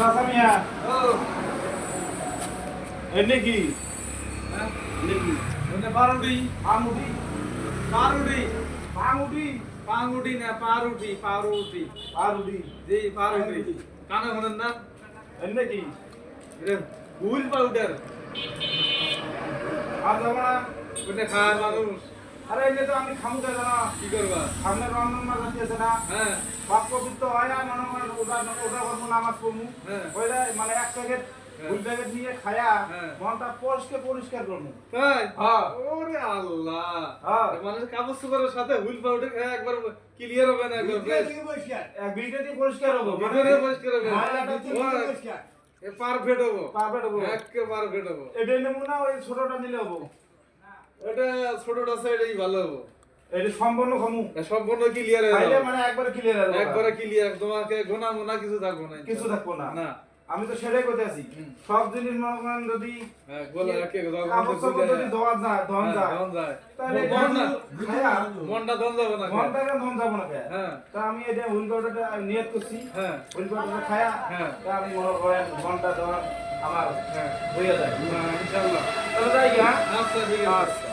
চাচা মিয়া ও এনে কি হ্যাঁ এনে কি মানে পারুটি আঙুটি পারুটি আঙুটি পাঙ্গুটি না পারুটি পারুটি আরুটি জি পারুটি কানে শোনেন না এনে কি এটা হুইল পাউডার আর যাব না ওটা খায় মানুষ আরে এনে তো আমি খামু কে জানা কি করবা সামনে রমজান মাস আসতেছে না হ্যাঁ পাক পবিত্র হয় না মনে মনে ওটা ওটা করবো নামাজ পড়বো হ্যাঁ। ওইটা মানে এক প্যাকেট হ্যাঁ। ফুল প্যাকেট নিয়ে খায়া হ্যাঁ। মনটা পরিষ্কার করবো তাই হ্যাঁ। ওরে আল্লাহ হ্যাঁ। মানুষ কাগজ সুপারের সাথে হুইল পাউডার খায় একবার ক্লিয়ার হবে না একবার fresh। এক বিলটা দিয়ে পরিষ্কার হবো ভিতরে পরিষ্কার হবে ময়লাটা দিয়ে পারফেক্ট হবো পারফেক্ট হবো একে পারফেক্ট হবো এটা নেবো না ওই ছোটটা নিলে হবো ওটা ছোটটা সাইডেই ভালো হবো এটা সম্পূর্ণ খামু সম্পূর্ণ ক্লিয়ার হয়ে খাইলে যাবে মানে একবারে ক্লিয়ার হবে একবারে ক্লিয়ার তোমাকে গোনা মোনা কিছু থাকবো না কিছু থাকবো না না আমি তো সেটাই করতে আছি সব জিনিস মনে করেন যদি হ্যাঁ গোলা একে কাপড় চাপড় যদি ধোয়া যায় ধন যায় তাহলে এটা মন না খায়া মনটা দন যাবে না মনটাকে ধন যাবো না খায়া হ্যাঁ তা আমি এটা হুইল পাউডারটা নিয়ত করছি হ্যাঁ হুইল পাউডারটা খায়া হ্যাঁ তা আমি মনে করেন মনটা ধন আমার হ্যাঁ হয়ে যায় ইনশাআল্লাহ তাহলে যাই হ্যাঁ আচ্ছা ঠিক আছে